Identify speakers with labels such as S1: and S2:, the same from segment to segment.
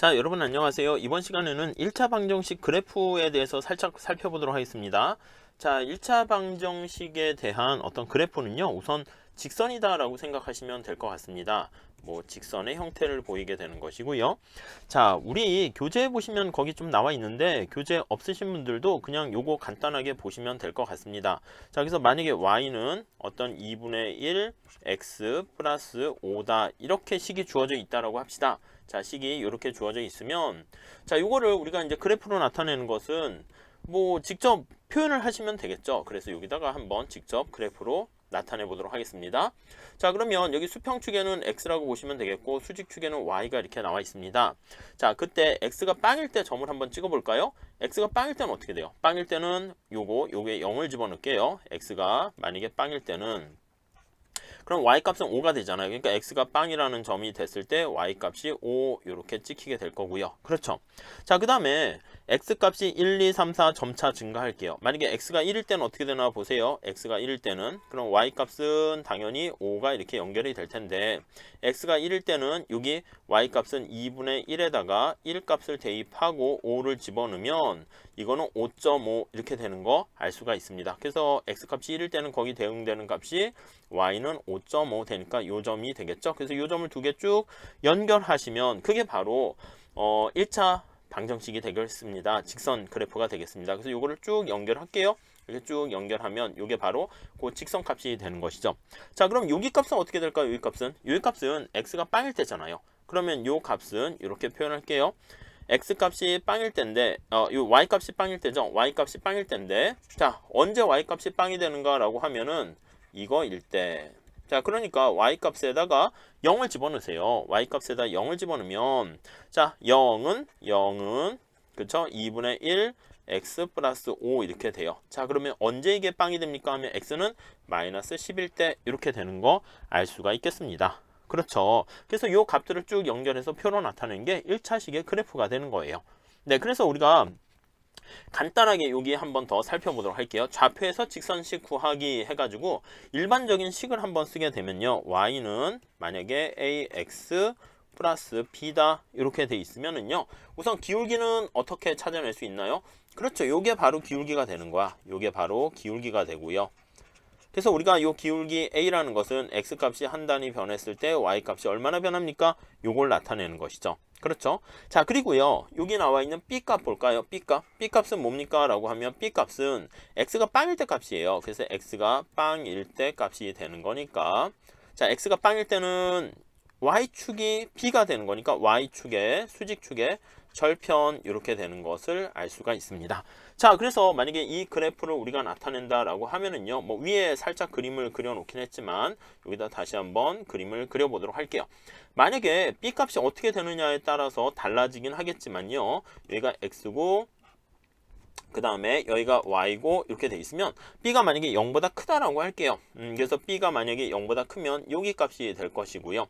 S1: 자, 여러분 안녕하세요. 이번 시간에는 1차 방정식 그래프에 대해서 살짝 살펴보도록 하겠습니다. 자, 1차 방정식에 대한 어떤 그래프는요, 우선 직선이다 라고 생각하시면 될 것 같습니다. 뭐 직선의 형태를 보이게 되는 것이고요. 자, 우리 교재 보시면 거기 좀 나와 있는데 교재 없으신 분들도 그냥 요거 간단하게 보시면 될 것 같습니다. 자, 그래서 만약에 y는 어떤 2분의 1 x 플러스 5다 이렇게 식이 주어져 있다라고 합시다. 자, 식이 이렇게 주어져 있으면, 자, 이거를 우리가 이제 그래프로 나타내는 것은 뭐 직접 표현을 하시면 되겠죠. 그래서 여기다가 한번 직접 그래프로 나타내 보도록 하겠습니다. 자, 그러면 여기 수평축에는 x라고 보시면 되겠고 수직축에는 y가 이렇게 나와 있습니다. 자, 그때 x가 빵일 때 점을 한번 찍어 볼까요? x가 빵일 때는 어떻게 돼요? 빵일 때는 요게 0을 집어넣을게요. x가 만약에 빵일 때는, 그럼 y값은 5가 되잖아요. 그러니까 x가 빵이라는 점이 됐을 때 y값이 5 이렇게 찍히게 될 거고요. 그렇죠. 자, 그 다음에 x값이 1, 2, 3, 4 점차 증가할게요. 만약에 x가 1일 때는 어떻게 되나 보세요. x가 1일 때는, 그럼 y값은 당연히 5가 이렇게 연결이 될 텐데, x가 1일 때는 여기 y값은 2분의 1에다가 1값을 대입하고 5를 집어넣으면 이거는 5.5 이렇게 되는 거 알 수가 있습니다. 그래서 x값이 1일 때는 거기 대응되는 값이 y는 5.5 되니까 요 점이 되겠죠. 그래서 요 점을 두 개 쭉 연결하시면 그게 바로 1차 방정식이 되겠습니다. 직선 그래프가 되겠습니다. 그래서 요거를 쭉 연결할게요. 이렇게 쭉 연결하면 요게 바로 그 직선 값이 되는 것이죠. 자, 그럼 여기 값은 어떻게 될까요? 여기 값은? 여기 값은 x가 빵일 때잖아요. 그러면 요 값은 이렇게 표현할게요. x 값이 빵일 때인데, 요 y 값이 빵일 때죠. y 값이 빵일 때인데, 자, 언제 y 값이 빵이 되는가라고 하면은 이거일 때. 자, 그러니까 y값에다가 0을 집어넣으세요. y값에다 0을 집어넣으면, 자, 0은 그쵸? 2분의 1 x 플러스 5 이렇게 돼요. 자, 그러면 언제 이게 빵이 됩니까 하면 x는 마이너스 11대 이렇게 되는 거 알 수가 있겠습니다. 그렇죠. 그래서 이 값들을 쭉 연결해서 표로 나타내는 게 1차식의 그래프가 되는 거예요. 네, 그래서 우리가 간단하게 여기 한번 더 살펴보도록 할게요. 좌표에서 직선식 구하기 해가지고 일반적인 식을 한번 쓰게 되면요, y는 만약에 ax 플러스 b다 이렇게 돼 있으면은요, 우선 기울기는 어떻게 찾아낼 수 있나요? 그렇죠. 요게 바로 기울기가 되는 거야. 요게 바로 기울기가 되고요. 그래서 우리가 이 기울기 a라는 것은 x값이 한 단위 변했을 때 y값이 얼마나 변합니까? 요걸 나타내는 것이죠. 그렇죠? 자, 그리고요, 여기 나와 있는 b값 볼까요? b값은 뭡니까? 라고 하면 b값은 x가 빵일 때 값이에요. 그래서 x가 빵일 때 값이 되는 거니까, 자, x가 빵일 때는 y축이 b가 되는 거니까 y축의 수직축의 절편 이렇게 되는 것을 알 수가 있습니다. 자, 그래서 만약에 이 그래프를 우리가 나타낸다라고 하면은요, 뭐 위에 살짝 그림을 그려 놓긴 했지만 여기다 다시 한번 그림을 그려 보도록 할게요. 만약에 b 값이 어떻게 되느냐에 따라서 달라지긴 하겠지만요, 여기가 x고 그 다음에 여기가 y고 이렇게 돼 있으면 b가 만약에 0보다 크다라고 할게요. 그래서 b가 만약에 0보다 크면 여기 값이 될 것이고요.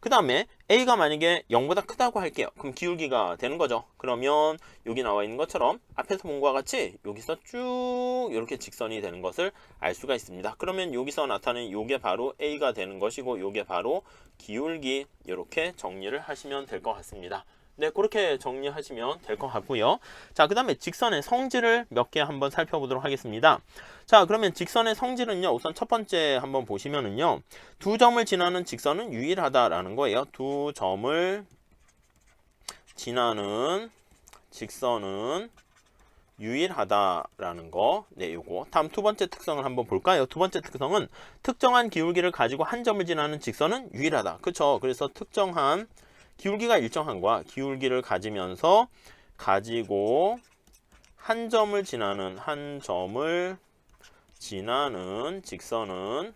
S1: 그 다음에 a가 만약에 0보다 크다고 할게요. 그럼 기울기가 되는 거죠. 그러면 여기 나와 있는 것처럼 앞에서 본 것과 같이 여기서 쭉 이렇게 직선이 되는 것을 알 수가 있습니다. 그러면 여기서 나타낸 요게 바로 a가 되는 것이고 요게 바로 기울기, 이렇게 정리를 하시면 될 것 같습니다. 네, 그렇게 정리하시면 될 것 같고요. 자, 그 다음에 직선의 성질을 몇 개 한번 살펴보도록 하겠습니다. 자, 그러면 직선의 성질은요, 우선 첫 번째 한번 보시면은요, 두 점을 지나는 직선은 유일하다라는 거예요. 두 점을 지나는 직선은 유일하다라는 거. 네, 요거. 다음 두 번째 특성을 한번 볼까요? 두 번째 특성은 특정한 기울기를 가지고 한 점을 지나는 직선은 유일하다. 그쵸? 그래서 특정한 기울기가 일정한과 기울기를 가지고 한 점을 지나는 직선은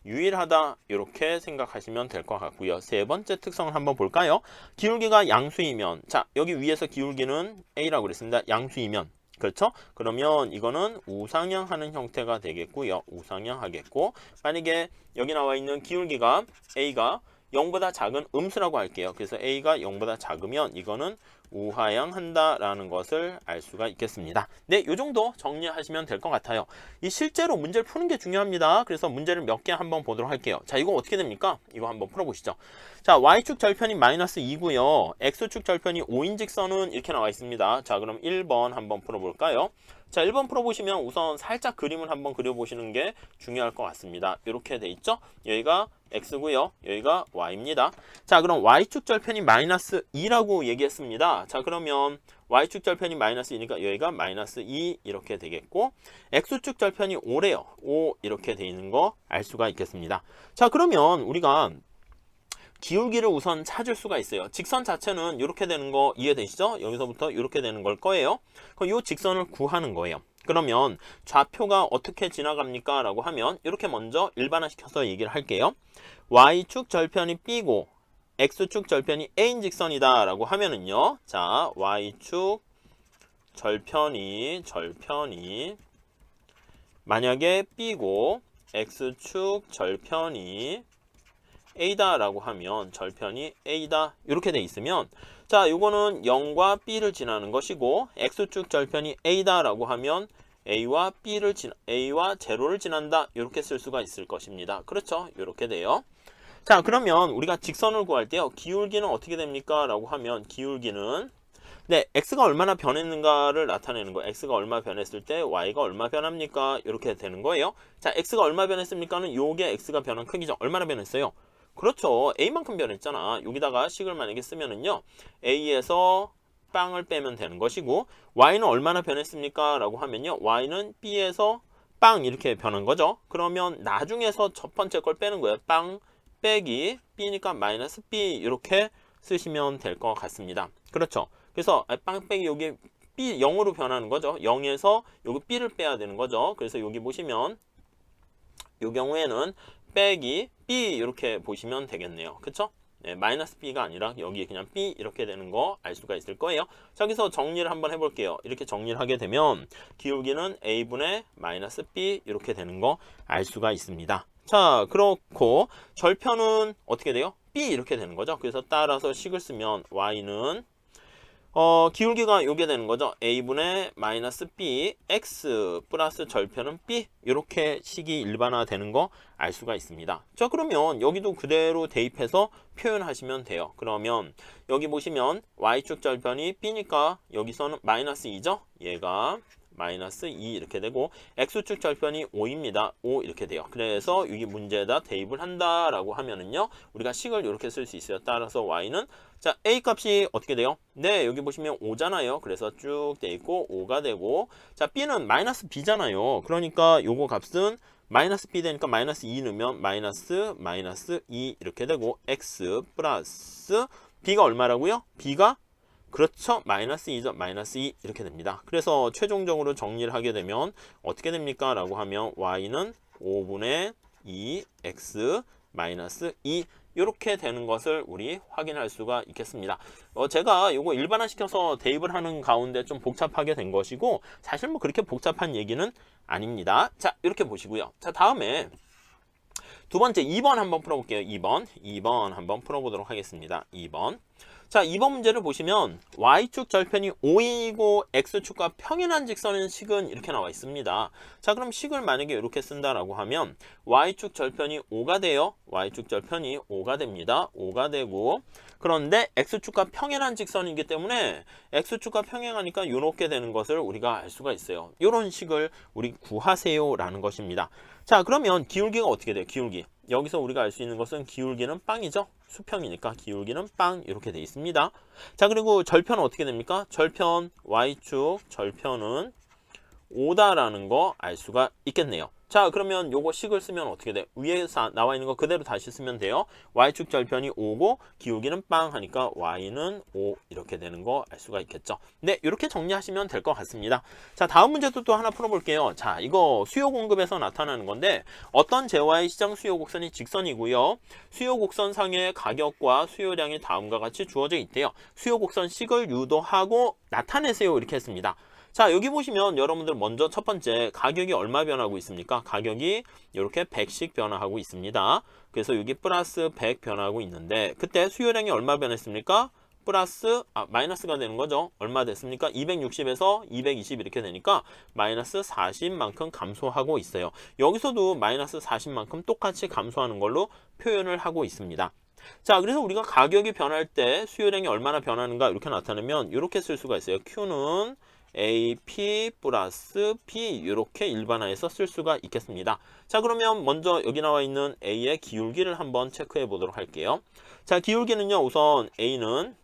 S1: 유일하다 이렇게 생각하시면 될 것 같고요. 세 번째 특성을 한번 볼까요? 기울기가 양수이면, 자, 여기 위에서 기울기는 a라고 그랬습니다. 양수이면, 그렇죠? 그러면 이거는 우상향하는 형태가 되겠고요. 우상향하겠고, 만약에 여기 나와 있는 기울기가 a가 0보다 작은 음수라고 할게요. 그래서 A가 0보다 작으면 이거는 우하향한다라는 것을 알 수가 있겠습니다. 네, 이 정도 정리하시면 될 것 같아요. 이 실제로 문제를 푸는 게 중요합니다. 그래서 문제를 몇 개 한번 보도록 할게요. 자, 이거 어떻게 됩니까? 이거 한번 풀어보시죠. 자, Y축 절편이 마이너스 2고요. X축 절편이 5인 직선은 이렇게 나와 있습니다. 자, 그럼 1번 한번 풀어볼까요? 자, 1번 풀어보시면 우선 살짝 그림을 한번 그려보시는 게 중요할 것 같습니다. 이렇게 돼 있죠? 여기가 X고요. 여기가 Y입니다. 자, 그럼 Y축 절편이 마이너스 2라고 얘기했습니다. 자, 그러면 Y축 절편이 마이너스 2니까 여기가 마이너스 2 이렇게 되겠고 X축 절편이 5래요. 5 이렇게 돼 있는 거 알 수가 있겠습니다. 자, 그러면 우리가 기울기를 우선 찾을 수가 있어요. 직선 자체는 이렇게 되는 거 이해되시죠? 여기서부터 이렇게 되는 걸 거예요. 그럼 이 직선을 구하는 거예요. 그러면 좌표가 어떻게 지나갑니까? 라고 하면 이렇게 먼저 일반화시켜서 얘기를 할게요. Y축 절편이 B고 X축 절편이 A인 직선이다 라고 하면은요. 자, Y축 절편이 만약에 B고 X축 절편이 A다 라고 하면 절편이 A다 이렇게 돼 있으면 자, 요거는 0과 B를 지나는 것이고 X축 절편이 A다 라고 하면 A와 제로를 지난다 이렇게 쓸 수가 있을 것입니다. 그렇죠? 이렇게 돼요. 자, 그러면 우리가 직선을 구할 때요. 기울기는 어떻게 됩니까? 라고 하면 기울기는 네, X가 얼마나 변했는가를 나타내는 거예요. X가 얼마 변했을 때 Y가 얼마 변합니까? 이렇게 되는 거예요. 자, X가 얼마 변했습니까는 요게 X가 변한 크기죠. 얼마나 변했어요? 그렇죠. A만큼 변했잖아. 여기다가 식을 만약에 쓰면은요. A에서 빵을 빼면 되는 것이고 Y는 얼마나 변했습니까? 라고 하면요. Y는 B에서 빵 이렇게 변한 거죠. 그러면 나중에서 첫 번째 걸 빼는 거예요. 빵 빼기 B니까 마이너스 B 이렇게 쓰시면 될 것 같습니다. 그렇죠. 그래서 빵 빼기 여기 B 0으로 변하는 거죠. 0에서 여기 B를 빼야 되는 거죠. 그래서 여기 보시면 이 경우에는 빼기 B 이렇게 보시면 되겠네요. 그쵸? 네, 마이너스 B가 아니라 여기 그냥 B 이렇게 되는 거 알 수가 있을 거예요. 자, 여기서 정리를 한번 해볼게요. 이렇게 정리를 하게 되면 기울기는 A분의 마이너스 B 이렇게 되는 거 알 수가 있습니다. 자, 그렇고 절편은 어떻게 돼요? B 이렇게 되는 거죠. 그래서 따라서 식을 쓰면 Y는 기울기가 요게 되는 거죠. A분의 마이너스 B, X 플러스 절편은 B 이렇게 식이 일반화 되는 거 알 수가 있습니다. 자, 그러면 여기도 그대로 대입해서 표현하시면 돼요. 그러면 여기 보시면 Y축 절편이 B니까 여기서는 마이너스 2죠. 얘가 마이너스 2 이렇게 되고 X축 절편이 5입니다. 5 이렇게 돼요. 그래서 여기 문제에다 대입을 한다라고 하면은요. 우리가 식을 이렇게 쓸 수 있어요. 따라서 Y는 자, A 값이 어떻게 돼요? 네, 여기 보시면 5잖아요. 그래서 쭉 돼 있고 5가 되고 자, B는 마이너스 B잖아요. 그러니까 요거 값은 마이너스 B 되니까 마이너스 2 넣으면 마이너스 2 이렇게 되고 X 플러스 B가 얼마라고요? B가 그렇죠. 마이너스 2죠. 마이너스 2 이렇게 됩니다. 그래서 최종적으로 정리를 하게 되면 어떻게 됩니까? 라고 하면 Y는 5분의 2 X 마이너스 2 이렇게 되는 것을 우리 확인할 수가 있겠습니다. 제가 이거 일반화시켜서 대입을 하는 가운데 좀 복잡하게 된 것이고 사실 뭐 그렇게 복잡한 얘기는 아닙니다. 자, 이렇게 보시고요. 자, 다음에 두 번째 2번 한번 풀어볼게요. 2번 한번 풀어보도록 하겠습니다. 2번. 자, 2번 문제를 보시면 Y축 절편이 5이고 X축과 평행한 직선인 식은 이렇게 나와 있습니다. 자, 그럼 식을 만약에 이렇게 쓴다라고 하면 Y축 절편이 5가 돼요. Y축 절편이 5가 됩니다. 5가 되고 그런데 X축과 평행한 직선이기 때문에 X축과 평행하니까 이렇게 되는 것을 우리가 알 수가 있어요. 이런 식을 우리 구하세요 라는 것입니다. 자, 그러면 기울기가 어떻게 돼요? 기울기. 여기서 우리가 알 수 있는 것은 기울기는 빵이죠. 수평이니까 기울기는 빵 이렇게 돼 있습니다. 자, 그리고 절편은 어떻게 됩니까? 절편 Y축 절편은 5다라는 거 알 수가 있겠네요. 자, 그러면 요거 식을 쓰면 어떻게 돼? 위에 나와 있는 거 그대로 다시 쓰면 돼요. Y축 절편이 5고 기울기는 빵 하니까 Y는 5 이렇게 되는 거 알 수가 있겠죠. 네, 이렇게 정리하시면 될 것 같습니다. 자, 다음 문제도 또 하나 풀어볼게요. 자, 이거 수요 공급에서 나타나는 건데 어떤 재화의 시장 수요 곡선이 직선이고요. 수요 곡선 상의 가격과 수요량이 다음과 같이 주어져 있대요. 수요 곡선 식을 유도하고 나타내세요 이렇게 했습니다. 자, 여기 보시면 여러분들 먼저 첫 번째 가격이 얼마 변하고 있습니까? 가격이 이렇게 100씩 변화하고 있습니다. 그래서 여기 플러스 100 변화하고 있는데 그때 수요량이 얼마 변했습니까? 마이너스가 되는 거죠. 얼마 됐습니까? 260에서 220 이렇게 되니까 마이너스 40만큼 감소하고 있어요. 여기서도 마이너스 40만큼 똑같이 감소하는 걸로 표현을 하고 있습니다. 자, 그래서 우리가 가격이 변할 때 수요량이 얼마나 변하는가 이렇게 나타내면 이렇게 쓸 수가 있어요. Q는 AP 플러스 P 이렇게 일반화해서 쓸 수가 있겠습니다. 자, 그러면 먼저 여기 나와 있는 A의 기울기를 한번 체크해 보도록 할게요. 자, 기울기는요, 우선 A는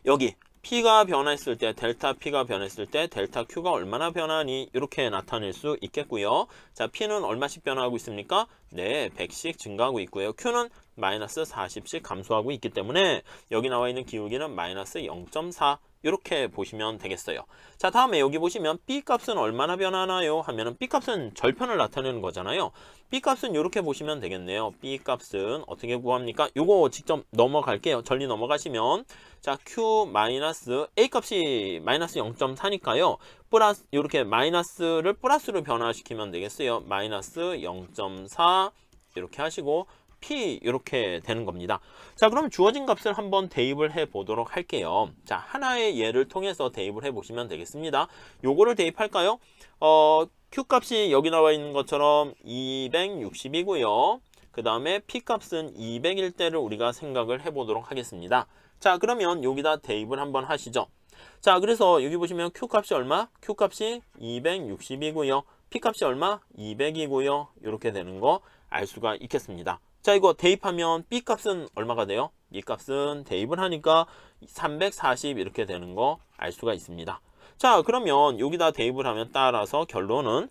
S1: 여기 P가 변했을 때, 델타 P가 변했을 때 델타 Q가 얼마나 변하니 이렇게 나타낼 수 있겠고요. 자, P는 얼마씩 변화하고 있습니까? 네, 100씩 증가하고 있고요. Q는 마이너스 40씩 감소하고 있기 때문에 여기 나와 있는 기울기는 마이너스 0.4 이렇게 보시면 되겠어요. 자, 다음에 여기 보시면 B 값은 얼마나 변하나요? 하면은 B 값은 절편을 나타내는 거잖아요. B 값은 이렇게 보시면 되겠네요. B 값은 어떻게 구합니까? 요거 직접 넘어갈게요. 전리 넘어가시면 자, Q 마이너스 A 값이 마이너스 0.4니까요. 플러스 이렇게 마이너스를 플러스로 변화시키면 되겠어요. 마이너스 0.4 이렇게 하시고 P 이렇게 되는 겁니다. 자, 그럼 주어진 값을 한번 대입을 해 보도록 할게요. 자, 하나의 예를 통해서 대입을 해 보시면 되겠습니다. 요거를 대입할까요? Q 값이 여기 나와 있는 것처럼 260이고요. 그 다음에 P 값은 200일 때를 우리가 생각을 해 보도록 하겠습니다. 자, 그러면 여기다 대입을 한번 하시죠. 자, 그래서 여기 보시면 Q 값이 얼마? Q 값이 260이고요. P 값이 얼마? 200이고요. 이렇게 되는 거 알 수가 있겠습니다. 자, 이거 대입하면 B 값은 얼마가 돼요? B 값은 대입을 하니까 340 이렇게 되는 거 알 수가 있습니다. 자, 그러면 여기다 대입을 하면 따라서 결론은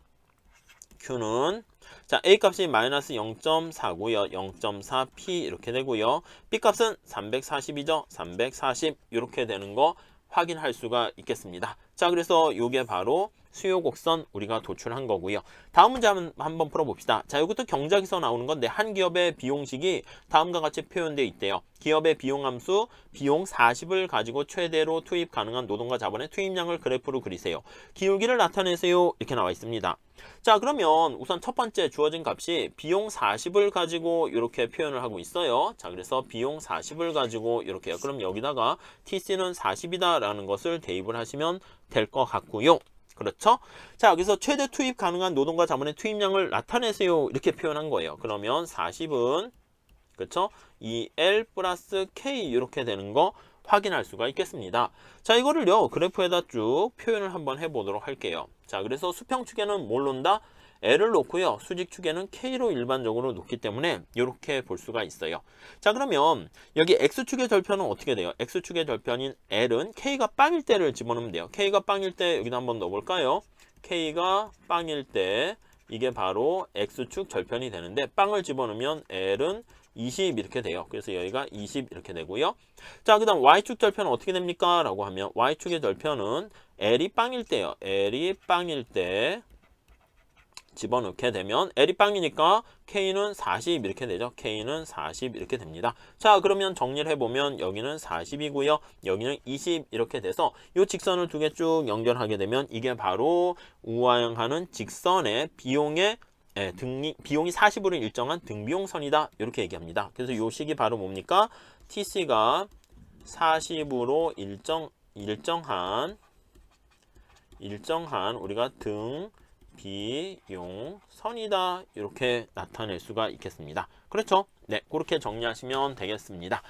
S1: Q는 자, A 값이 마이너스 0.4고요. 0.4P 이렇게 되고요. B 값은 340이죠. 340 이렇게 되는 거 확인할 수가 있겠습니다. 자, 그래서 이게 바로 수요 곡선 우리가 도출한 거고요. 다음 문제 한번 풀어봅시다. 자, 이것도 경작에서 나오는 건데 한 기업의 비용식이 다음과 같이 표현되어 있대요. 기업의 비용 함수 비용 40을 가지고 최대로 투입 가능한 노동과 자본의 투입량을 그래프로 그리세요. 기울기를 나타내세요. 이렇게 나와 있습니다. 자, 그러면 우선 첫 번째 주어진 값이 비용 40을 가지고 이렇게 표현을 하고 있어요. 자, 그래서 비용 40을 가지고 이렇게요. 그럼 여기다가 TC는 40이다 라는 것을 대입을 하시면 될 것 같고요. 그렇죠? 자, 여기서 최대 투입 가능한 노동과 자본의 투입량을 나타내세요. 이렇게 표현한 거예요. 그러면 40은 그렇죠? 2L 플러스 K 이렇게 되는 거 확인할 수가 있겠습니다. 자, 이거를요 그래프에다 쭉 표현을 한번 해보도록 할게요. 자, 그래서 수평축에는 뭘 놓는다? L을 놓고요. 수직축에는 K로 일반적으로 놓기 때문에 이렇게 볼 수가 있어요. 자, 그러면 여기 X축의 절편은 어떻게 돼요? X축의 절편인 L은 K가 빵일 때를 집어넣으면 돼요. K가 빵일 때 여기다 한번 넣어볼까요? K가 빵일 때 이게 바로 X축 절편이 되는데 빵을 집어넣으면 L은 20 이렇게 돼요. 그래서 여기가 20 이렇게 되고요. 자, 그 다음 Y축 절편은 어떻게 됩니까? 라고 하면 Y축의 절편은 L이 빵일 때요. L이 빵일 때 집어넣게 되면 L이 빵이니까 K는 40 이렇게 되죠. K는 40 이렇게 됩니다. 자, 그러면 정리를 해보면 여기는 40이고요. 여기는 20 이렇게 돼서 이 직선을 두 개 쭉 연결하게 되면 이게 바로 우하향하는 직선의 비용의 비용이 40으로 일정한 등비용선이다. 이렇게 얘기합니다. 그래서 이 식이 바로 뭡니까? TC가 40으로 일정한 우리가 비용선이다 이렇게 나타낼 수가 있겠습니다. 그렇죠? 네, 그렇게 정리하시면 되겠습니다.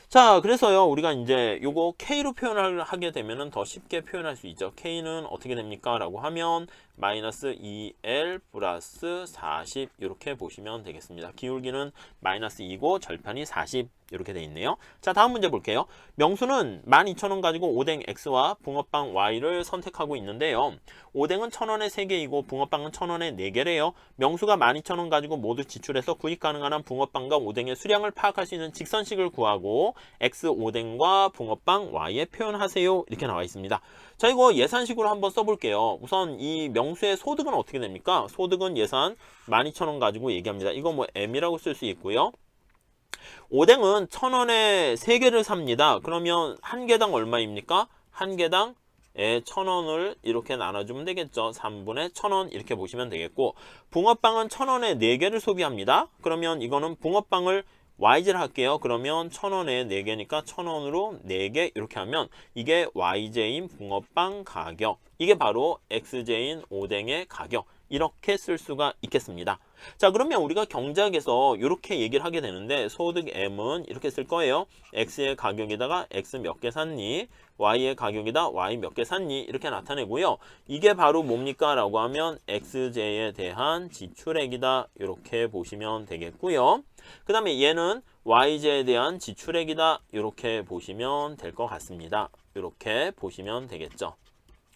S1: 자, 그래서요 우리가 이제 요거 K로 표현을 하게 되면은 더 쉽게 표현할 수 있죠. K는 어떻게 됩니까? 라고 하면 마이너스 2L 플러스 40 이렇게 보시면 되겠습니다. 기울기는 마이너스 2고 절편이 40 이렇게 돼 있네요. 자, 다음 문제 볼게요. 명수는 12,000원 가지고 오뎅 X와 붕어빵 Y를 선택하고 있는데요. 오뎅은 1,000원에 3개이고 붕어빵은 1,000원에 4개래요. 명수가 12,000원 가지고 모두 지출해서 구입 가능한 한 붕어빵과 오뎅의 수량을 파악할 수 있는 직선식을 구하고 X 오뎅과 붕어빵 Y에 표현하세요. 이렇게 나와 있습니다. 자, 이거 예산식으로 한번 써볼게요. 우선 이 명수의 소득은 어떻게 됩니까? 소득은 예산 12,000원 가지고 얘기합니다. 이거 뭐 M이라고 쓸 수 있고요. 오뎅은 1,000원에 3개를 삽니다. 그러면 한 개당 얼마입니까? 한 개당 1,000원을 이렇게 나눠주면 되겠죠. 3분의 1,000원 이렇게 보시면 되겠고, 붕어빵은 1,000원에 4개를 소비합니다. 그러면 이거는 붕어빵을 y제를 할게요. 그러면 1,000원에 4개니까 1,000원으로 4개 이렇게 하면 이게 y제인 붕어빵 가격, 이게 바로 x제인 오뎅의 가격, 이렇게 쓸 수가 있겠습니다. 자, 그러면 우리가 경제학에서 이렇게 얘기를 하게 되는데, 소득 M은 이렇게 쓸 거예요. X의 가격에다가 X 몇 개 샀니? Y의 가격에다 Y 몇 개 샀니? 이렇게 나타내고요. 이게 바로 뭡니까? 라고 하면 XJ에 대한 지출액이다. 이렇게 보시면 되겠고요. 그 다음에 얘는 YJ에 대한 지출액이다. 이렇게 보시면 될 것 같습니다. 이렇게 보시면 되겠죠.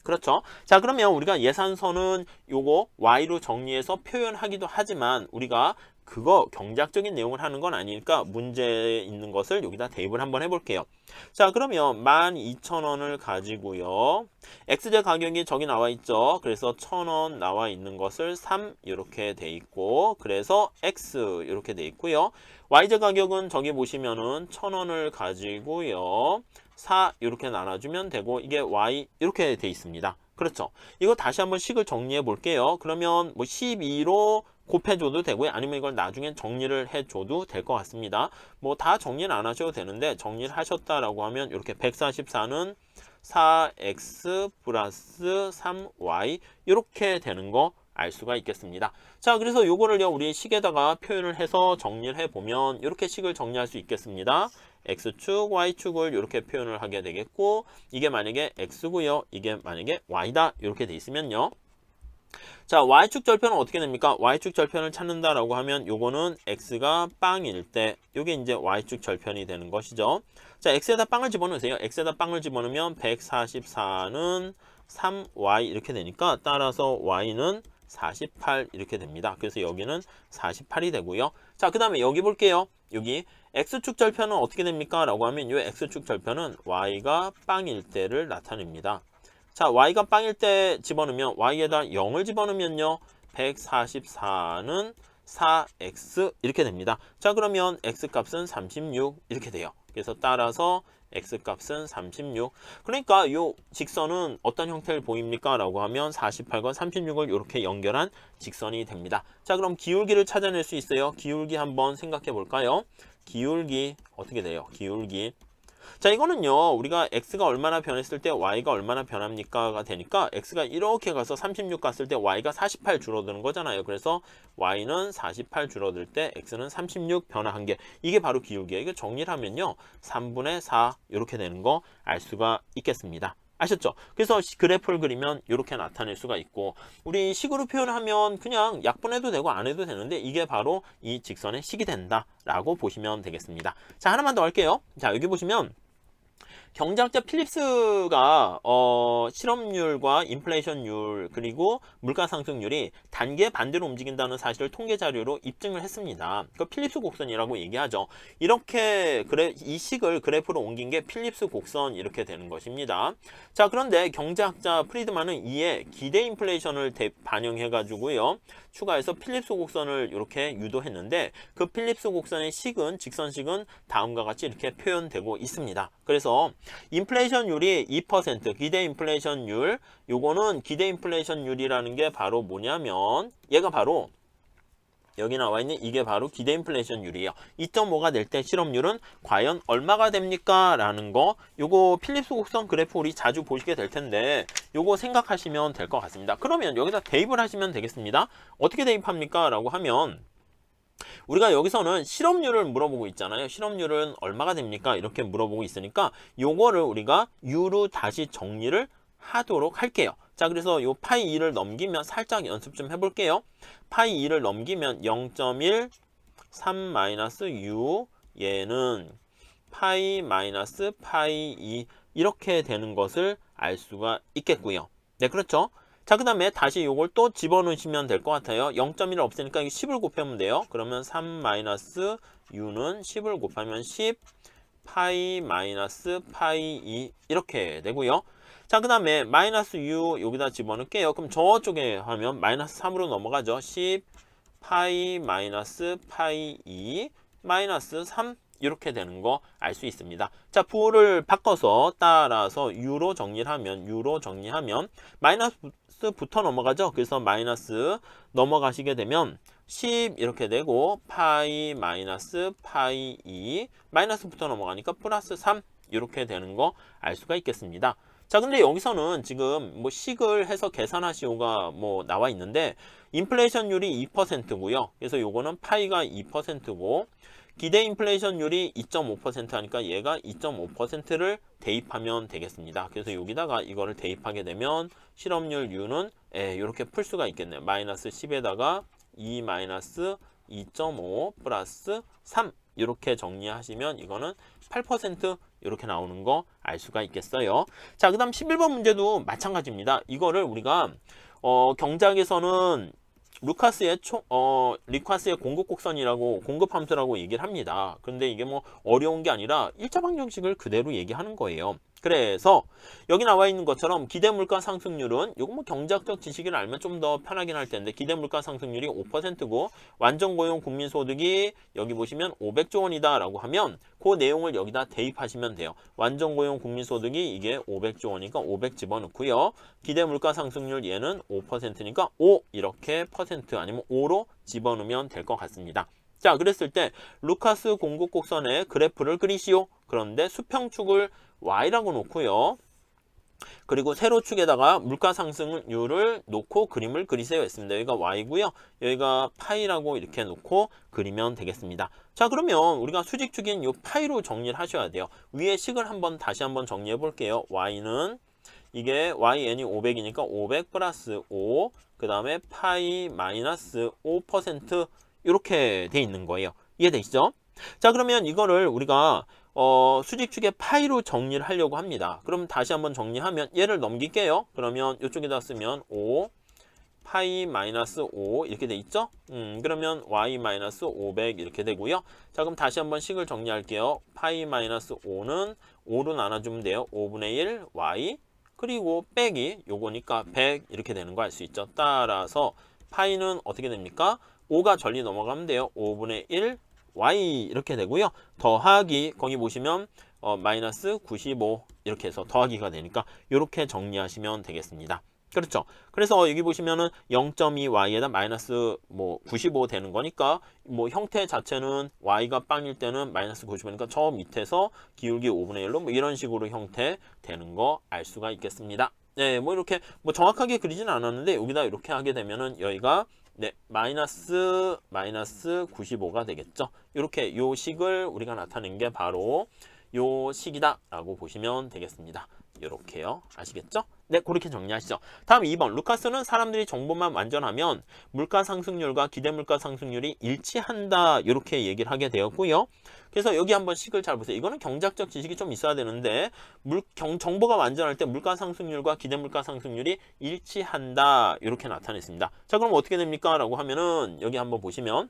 S1: 그렇죠. 자, 그러면 우리가 예산서는 요거 Y로 정리해서 표현하기도 하지만 우리가 그거 경제학적인 내용을 하는 건 아니니까 문제에 있는 것을 여기다 대입을 한번 해볼게요. 자, 그러면 12,000원을 가지고요. X제 가격이 저기 나와 있죠. 그래서 1,000원 나와 있는 것을 3 이렇게 돼 있고, 그래서 X 이렇게 돼 있고요. Y제 가격은 저기 보시면은 1,000원을 가지고요. 4 이렇게 나눠주면 되고, 이게 Y 이렇게 돼 있습니다. 그렇죠. 이거 다시 한번 식을 정리해 볼게요. 그러면 뭐 12로 곱해줘도 되고요. 아니면 이걸 나중에 정리를 해줘도 될 것 같습니다. 뭐 다 정리는 안 하셔도 되는데, 정리를 하셨다라고 하면 이렇게 144는 4x 플러스 3y 이렇게 되는 거 알 수가 있겠습니다. 자, 그래서 요거를요 우리 식에다가 표현을 해서 정리를 해보면 이렇게 식을 정리할 수 있겠습니다. x축, y축을 이렇게 표현을 하게 되겠고, 이게 만약에 x고요, 이게 만약에 y다 이렇게 돼 있으면요. 자, y축 절편은 어떻게 됩니까? y축 절편을 찾는다라고 하면 요거는 x가 빵일 때, 요게 이제 y축 절편이 되는 것이죠. 자, x에다 빵을 집어넣으세요. x에다 빵을 집어넣으면 144는 3y 이렇게 되니까, 따라서 y는 48 이렇게 됩니다. 그래서 여기는 48이 되고요. 자, 그 다음에 여기 볼게요. 여기 x축 절편은 어떻게 됩니까? 라고 하면 이 x축 절편은 y가 빵일 때를 나타냅니다. 자, y가 빵일 때 집어넣으면 y에다 0을 집어넣으면요. 144는 4x 이렇게 됩니다. 자, 그러면 x값은 36 이렇게 돼요. 그래서 따라서 x값은 36. 그러니까 이 직선은 어떤 형태를 보입니까? 라고 하면 48과 36을 이렇게 연결한 직선이 됩니다. 자, 그럼 기울기를 찾아낼 수 있어요. 기울기 한번 생각해 볼까요? 기울기 어떻게 돼요? 기울기. 자, 이거는요 우리가 x가 얼마나 변했을 때 y가 얼마나 변합니까가 되니까, x가 이렇게 가서 36 갔을 때 y가 48 줄어드는 거잖아요. 그래서 y는 48 줄어들 때 x는 36 변화한 게, 이게 바로 기울기예요. 이거 정리를 하면요 3분의 4 이렇게 되는 거 알 수가 있겠습니다. 아셨죠? 그래서 그래프를 그리면 이렇게 나타낼 수가 있고, 우리 식으로 표현하면 그냥 약분해도 되고 안 해도 되는데, 이게 바로 이 직선의 식이 된다라고 보시면 되겠습니다. 자, 하나만 더 할게요. 자, 여기 보시면 경제학자 필립스가 실업률과 인플레이션율 그리고 물가상승률이 단계 반대로 움직인다는 사실을 통계 자료로 입증을 했습니다. 그 필립스 곡선이라고 얘기하죠. 이렇게 이 식을 그래프로 옮긴 게 필립스 곡선 이렇게 되는 것입니다. 자, 그런데 경제학자 프리드만은 이에 기대 인플레이션을 반영해 가지고요 추가해서 필립스 곡선을 이렇게 유도했는데, 그 필립스 곡선의 식은, 직선식은 다음과 같이 이렇게 표현되고 있습니다. 그래서 인플레이션율이 2%, 기대 인플레이션율, 요거는 기대 인플레이션율이라는 게 바로 뭐냐면, 얘가 바로 여기 나와 있는 이게 바로 기대 인플레이션율이에요. 2.5가 될 때 실업률은 과연 얼마가 됩니까? 라는 거, 요거 필립스 곡선 그래프 우리 자주 보시게 될 텐데 요거 생각하시면 될 것 같습니다. 그러면 여기다 대입을 하시면 되겠습니다. 어떻게 대입합니까? 라고 하면, 우리가 여기서는 실업률을 물어보고 있잖아요. 실업률은 얼마가 됩니까? 이렇게 물어보고 있으니까 요거를 우리가 U로 다시 정리를 하도록 할게요. 자, 그래서 요 파이 2를 넘기면, 살짝 연습 좀 해볼게요. 파이 2를 넘기면 0.1 3-U, 얘는 파이 마이너스 파이 2 이렇게 되는 것을 알 수가 있겠고요. 네, 그렇죠. 자, 그 다음에 다시 요걸 또 집어넣으시면 될 것 같아요. 0.1을 없애니까 10을 곱하면 돼요. 그러면 3-U는 10을 곱하면 10 파이 마이너스 파이 2 이렇게 되고요. 자, 그 다음에 마이너스 U 여기다 집어넣을게요. 그럼 저쪽에 하면 마이너스 3으로 넘어가죠. 10 파이 마이너스 파이 2 마이너스 3 이렇게 되는 거 알 수 있습니다. 자, 부호를 바꿔서 따라서 U로 정리하면 마이너스부터 넘어가죠. 그래서 마이너스 넘어가시게 되면 10 이렇게 되고 파이 마이너스 파이 2 마이너스부터 넘어가니까 플러스 3 이렇게 되는 거 알 수가 있겠습니다. 자, 근데 여기서는 지금 뭐 식을 해서 계산하시오가 뭐 나와 있는데 인플레이션율이 2%고요. 그래서 요거는 파이가 2%고 기대 인플레이션율이 2.5% 하니까 얘가 2.5%를 대입하면 되겠습니다. 그래서 여기다가 이거를 대입하게 되면 실업률 U는 이렇게 풀 수가 있겠네요. 마이너스 10에다가 2 마이너스 2.5 플러스 3 이렇게 정리하시면 이거는 8% 이렇게 나오는 거 알 수가 있겠어요. 자, 그 다음 11번 문제도 마찬가지입니다. 이거를 우리가 경작에서는 루카스의 공급 곡선이라고 공급 함수라고 얘기를 합니다. 근데 이게 뭐 어려운 게 아니라 1차 방정식을 그대로 얘기하는 거예요. 그래서 여기 나와 있는 것처럼 기대 물가 상승률은 요거 뭐 경제학적 지식을 알면 좀 더 편하긴 할 텐데 기대 물가 상승률이 5%고 완전 고용 국민 소득이 여기 보시면 500조 원이다 라고 하면 그 내용을 여기다 대입하시면 돼요. 완전 고용 국민 소득이 이게 500조 원이니까 500 집어넣고요. 기대 물가 상승률 얘는 5%니까 5 이렇게 퍼센트 아니면 5로 집어넣으면 될 것 같습니다. 자, 그랬을 때 루카스 공급 곡선의 그래프를 그리시오. 그런데 수평축을 Y라고 놓고요. 그리고 세로축에다가 물가 상승률을 놓고 그림을 그리세요 했습니다. 여기가 Y고요. 여기가 파이라고 이렇게 놓고 그리면 되겠습니다. 자, 그러면 우리가 수직축인 이 파이로 정리를 하셔야 돼요. 위에 식을 다시 한번 정리해 볼게요. Y는 이게 YN이 500이니까 500 플러스 5, 그 다음에 파이 마이너스 5% 이렇게 돼 있는 거예요. 이해되시죠? 자, 그러면 이거를 우리가 수직축의 파이로 정리를 하려고 합니다. 그럼 다시 한번 정리하면 얘를 넘길게요. 그러면 이쪽에다 쓰면 5 파이 마이너스 5 이렇게 돼 있죠? 그러면 y 마이너스 500 이렇게 되고요. 자, 그럼 다시 한번 식을 정리할게요. 파이 마이너스 5는 5로 나눠주면 돼요. 5분의 1 y 그리고 빼기 요거니까 100 이렇게 되는 거 알 수 있죠. 따라서 파이는 어떻게 됩니까? 5가 전리 넘어가면 돼요. 5분의 1 y 이렇게 되고요. 더하기 거기 보시면 마이너스 95 이렇게 해서 더하기가 되니까 이렇게 정리하시면 되겠습니다. 그렇죠. 그래서 여기 보시면은 0.2y에다 마이너스 95 되는 거니까 뭐 형태 자체는 y가 빵일 때는 마이너스 95니까 저 밑에서 기울기 5분의 1로 뭐 이런 식으로 형태 되는 거 알 수가 있겠습니다. 네, 뭐 이렇게 뭐 정확하게 그리지는 않았는데 여기다 이렇게 하게 되면은 여기가 마이너스 95가 되겠죠. 이렇게 요 식을 우리가 나타낸 게 바로 요 식이다 라고 보시면 되겠습니다. 이렇게요. 아시겠죠? 네, 그렇게 정리하시죠. 다음 2번. 루카스는 사람들이 정보만 완전하면 물가 상승률과 기대 물가 상승률이 일치한다. 이렇게 얘기를 하게 되었고요. 그래서 여기 한번 식을 잘 보세요. 이거는 경제학적 지식이 좀 있어야 되는데 정보가 완전할 때 물가 상승률과 기대 물가 상승률이 일치한다. 이렇게 나타냈습니다. 자, 그럼 어떻게 됩니까? 라고 하면은 여기 한번 보시면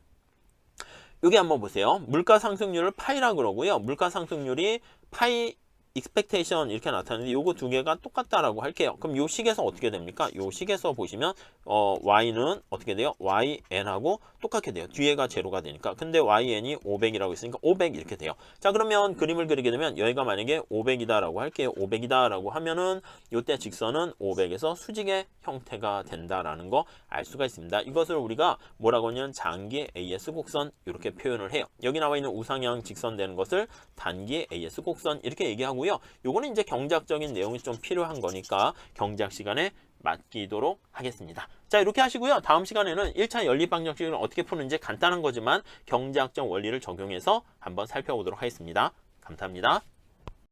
S1: 여기 한번 보세요. 물가 상승률을 파이라고 그러고요. 물가 상승률이 파이 expectation 이렇게 나타나는데 요거 두 개가 똑같다라고 할게요. 그럼 요 식에서 어떻게 됩니까? 요 식에서 보시면 y는 어떻게 돼요? yn하고 똑같게 돼요. 뒤에가 제로가 되니까. 근데 yn이 500이라고 있으니까 500 이렇게 돼요. 자, 그러면 그림을 그리게 되면 여기가 만약에 500이다라고 할게요. 500이다라고 하면은 요때 직선은 500에서 수직의 형태가 된다라는 거 알 수가 있습니다. 이것을 우리가 뭐라고 하냐면 장기 AS 곡선 이렇게 표현을 해요. 여기 나와 있는 우상향 직선 되는 것을 단기 AS 곡선 이렇게 얘기하고요. 요거는 이제 경제학적인 내용이 좀 필요한 거니까 경제학 시간에 맡기도록 하겠습니다. 자, 이렇게 하시고요. 다음 시간에는 1차 연립방정식을 어떻게 푸는지 간단한 거지만 경제학적 원리를 적용해서 한번 살펴보도록 하겠습니다. 감사합니다.